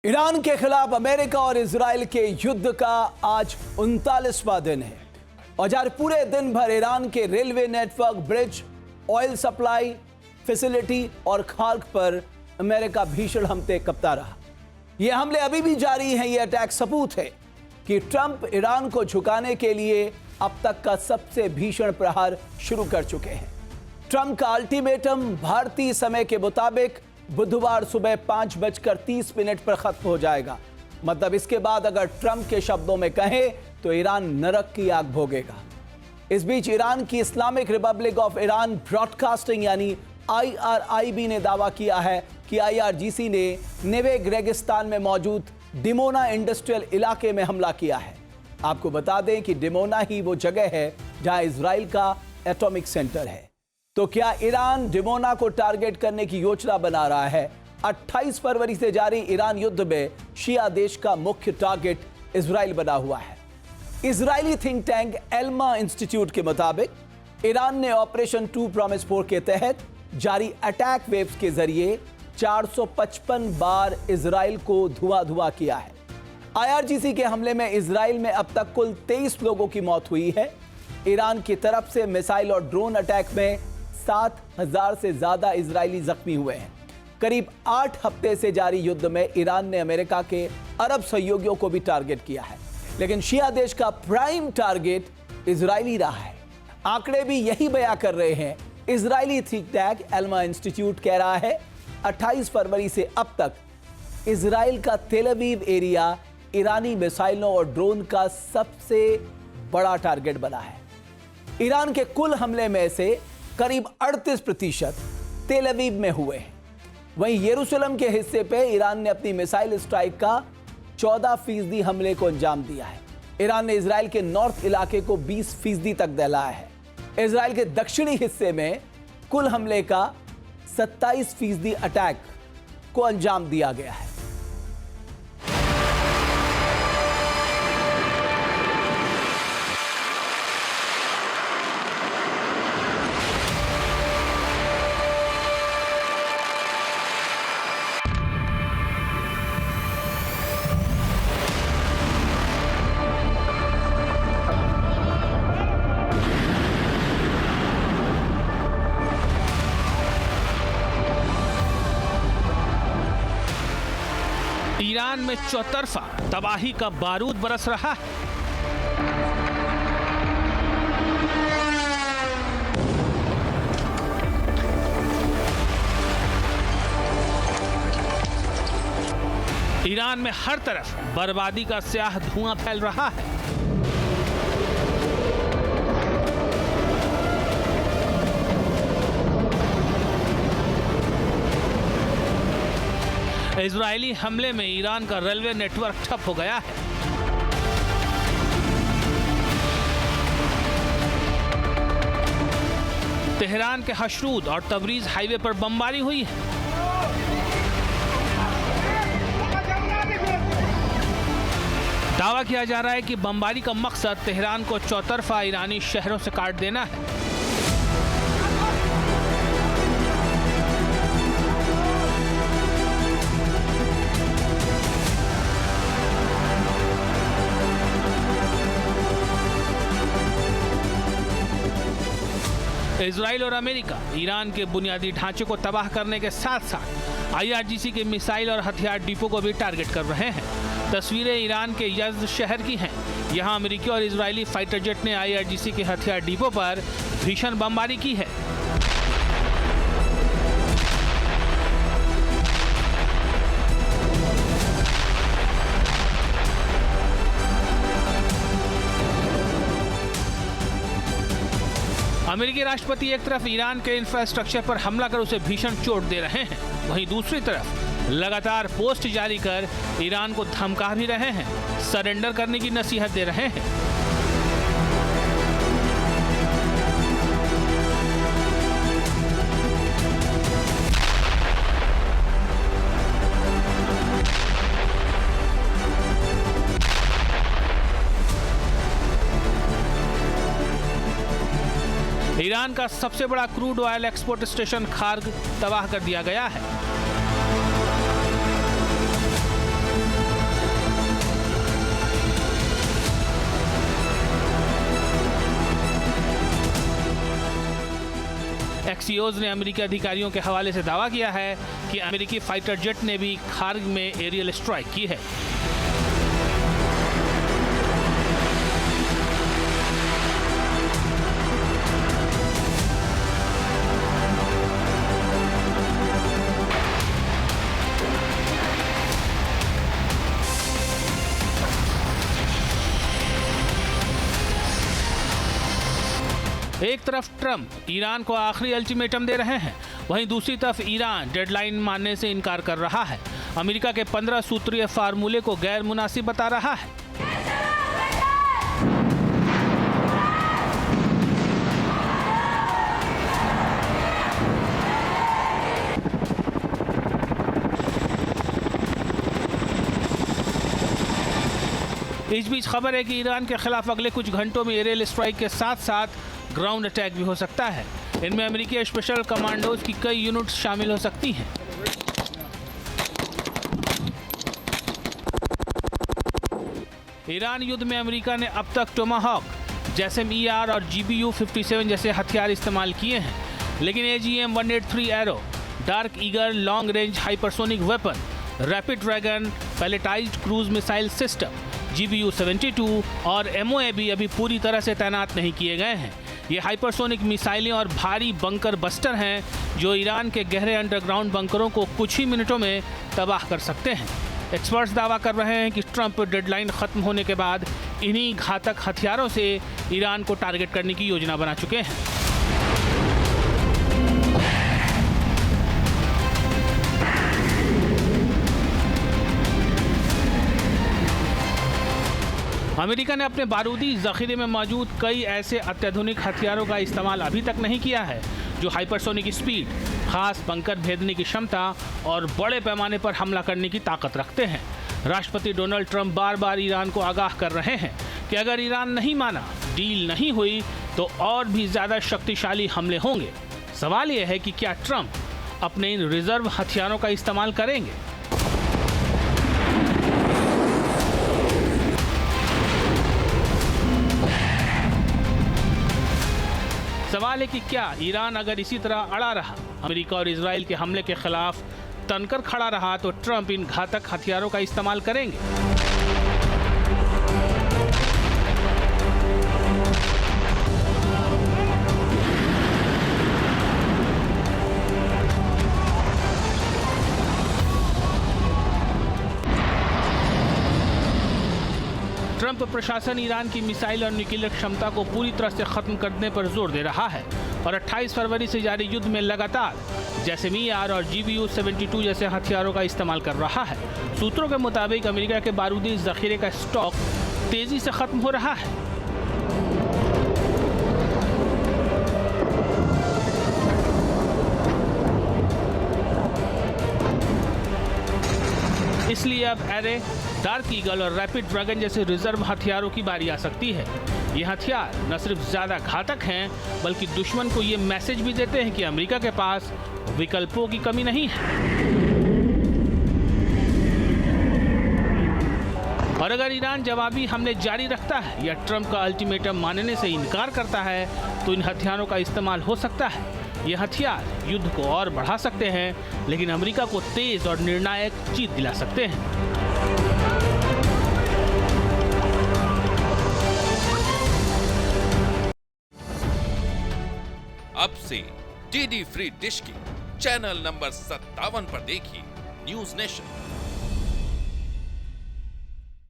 Iran के खिलाफ America और इजराइल के युद्ध का आज 39वां दिन है और आज पूरे दिन भर ईरान के railway network, bridge, oil supply facility और खार्क पर अमेरिका भीषण हमले करता रहा। ये हमले अभी भी जारी हैं। ये अटैक सबूत है कि ट्रंप ईरान को झुकाने के लिए अब तक का सबसे भीषण प्रहार शुरू कर चुके हैं। ट्रंप का अल्टीमेटम भारतीय समय के मुताबिक बुधवार सुबह 5:30 पर खत्म हो जाएगा। मतलब इसके बाद अगर ट्रंप के शब्दों में कहें तो ईरान नरक की आग भोगेगा। इस बीच ईरान की Islamic Republic of Iran broadcasting यानी IRIB ने दावा किया है कि IRGC ने नेवेग रेगिस्तान में मौजूद डिमोना इंडस्ट्रियल इलाके में हमला किया है। आपको बता दें कि डिमोना ही वो जगह है जहां इजराइल का एटॉमिक सेंटर है। तो क्या ईरान डिमोना को टारगेट करने की योजना बना रहा है? 28 फरवरी से जारी ईरान युद्ध में शिया देश का मुख्य टारगेट इजराइल बना हुआ है। Israeli think tank Elma institute के मुताबिक ईरान ने ऑपरेशन 2 प्रॉमिस 4 के तहत जारी अटैक वेव्स के जरिए 455 बार इजराइल को धुआं किया है। IRGC के हमले में इजराइल में अब तक कुल 23 लोगों की मौत हुई है। ईरान की तरफ से मिसाइल और ड्रोन अटैक में 7,000 से ज्यादा इजरायली जख्मी हुए हैं। करीब 8 हफ्ते से जारी युद्ध में ईरान ने अमेरिका के अरब सहयोगियों को भी टारगेट किया है, लेकिन शिया देश का प्राइम टारगेट इजरायली रहा है। आंकड़े भी यही बयां कर रहे हैं। Israeli think tank Elma institute कह रहा है 28 फरवरी से अब तक इजराइल का तेल अवीव एरिया ईरानी मिसाइलों और ड्रोन का सबसे बड़ा टारगेट बना है। ईरान के कुल हमले में से करीब 38% तेल अवीव में हुए हैं। वहीं यरूशलेम के हिस्से पे ईरान ने अपनी मिसाइल स्ट्राइक का 14% हमले को अंजाम दिया है। ईरान ने इजराइल के नॉर्थ इलाके को 20% तक दहलाया है। इजराइल के दक्षिणी हिस्से में कुल हमले का 27% अटैक को अंजाम दिया गया है। ईरान में चौतरफा तबाही का बारूद बरस रहा है। ईरान में हर तरफ बर्बादी का स्याह धुआं फैल रहा है। इजरायली हमले में ईरान का रेलवे नेटवर्क ठप हो गया है। तेहरान के हशरूद और तबरीज हाईवे पर बमबारी हुई है। दावा किया जा रहा है कि बमबारी का मकसद तेहरान को चौतरफा ईरानी शहरों से काट देना है। इजराइल और अमेरिका ईरान के बुनियादी ढांचे को तबाह करने के साथ साथ IRGC के मिसाइल और हथियार डिपो को भी टारगेट कर रहे हैं। तस्वीरें ईरान के यज़्द शहर की हैं। यहां अमेरिकी और इजरायली फाइटर जेट ने IRGC के हथियार डिपो पर भीषण बमबारी की है। अमेरिकी राष्ट्रपति एक तरफ ईरान के इंफ्रास्ट्रक्चर पर हमला कर उसे भीषण चोट दे रहे हैं, वहीं दूसरी तरफ लगातार पोस्ट जारी कर ईरान को धमका भी रहे हैं, सरेंडर करने की नसीहत दे रहे हैं। ईरान का सबसे बड़ा crude oil export station Kharg तबाह कर दिया गया है। एक्सियोज ने अमेरिकी अधिकारियों के हवाले से दावा किया है कि अमेरिकी फाइटर जेट ने भी खार्ग में एरियल स्ट्राइक की है। एक तरफ ट्रंप ईरान को आखिरी अल्टीमेटम दे रहे हैं, वहीं दूसरी तरफ ईरान डेडलाइन मानने से इनकार कर रहा है। अमेरिका के 15 सूत्रीय फार्मूले को गैर मुनासिब बता रहा है। इस बीच खबर है कि ईरान के खिलाफ अगले कुछ घंटों में एरियल स्ट्राइक के साथ साथ ग्राउंड अटैक भी हो सकता है। इनमें अमेरिकी स्पेशल कमांडोज की कई यूनिट्स शामिल हो सकती हैं। ईरान युद्ध में अमेरिका ने अब तक टोमाहॉक, जैसम-ER और GBU-57 जैसे हथियार इस्तेमाल किए हैं, लेकिन AGM-183 arrow, dark eagle long range hypersonic weapon, rapid dragon palletised cruise missile system, GBU-72 और MOAB अभी पूरी तरह से तैनात नहीं किए गए हैं। ये हाइपरसोनिक मिसाइलें और भारी बंकर बस्टर हैं जो ईरान के गहरे अंडरग्राउंड बंकरों को कुछ ही मिनटों में तबाह कर सकते हैं। एक्सपर्ट्स दावा कर रहे हैं कि ट्रंप डेडलाइन खत्म होने के बाद इन्हीं घातक हथियारों से ईरान को टारगेट करने की योजना बना चुके हैं। अमेरिका ने अपने बारूदी जखीरे में मौजूद कई ऐसे अत्याधुनिक हथियारों का इस्तेमाल अभी तक नहीं किया है जो हाइपरसोनिक स्पीड, खास बंकर भेदने की क्षमता और बड़े पैमाने पर हमला करने की ताकत रखते हैं। राष्ट्रपति डोनाल्ड ट्रंप बार बार ईरान को आगाह कर रहे हैं कि अगर ईरान नहीं माना, डील नहीं हुई तो और भी ज़्यादा शक्तिशाली हमले होंगे। सवाल यह है कि क्या ट्रंप अपने इन रिजर्व हथियारों का इस्तेमाल करेंगे? सवाल है कि क्या ईरान अगर इसी तरह अड़ा रहा, अमेरिका और इजराइल के हमले के खिलाफ तनकर खड़ा रहा, तो ट्रंप इन घातक हथियारों का इस्तेमाल करेंगे? ट्रंप प्रशासन ईरान की मिसाइल और न्यूक्लियर क्षमता को पूरी तरह से खत्म करने पर जोर दे रहा है और 28 फरवरी से जारी युद्ध में लगातार जैसम-ER और GBU-72 जैसे हथियारों का इस्तेमाल कर रहा है। सूत्रों के मुताबिक अमेरिका के बारूदी जखीरे का स्टॉक तेजी से खत्म हो रहा है। इसलिए अब एरे, डार्क ईगल और रैपिड ड्रैगन जैसे रिजर्व हथियारों की बारी आ सकती है। ये हथियार न सिर्फ ज़्यादा घातक हैं, बल्कि दुश्मन को ये मैसेज भी देते हैं कि अमेरिका के पास विकल्पों की कमी नहीं है। और अगर ईरान जवाबी हमले जारी रखता है या ट्रंप का अल्टीमेटम मानने से इनकार करता है, तो इन हथियारों का इस्तेमाल हो सकता है। ये हथियार युद्ध को और बढ़ा सकते हैं, लेकिन अमेरिका को तेज और निर्णायक जीत दिला सकते हैं। अब से डीडी फ्री डिश की चैनल नंबर 57 पर देखिए न्यूज नेशन।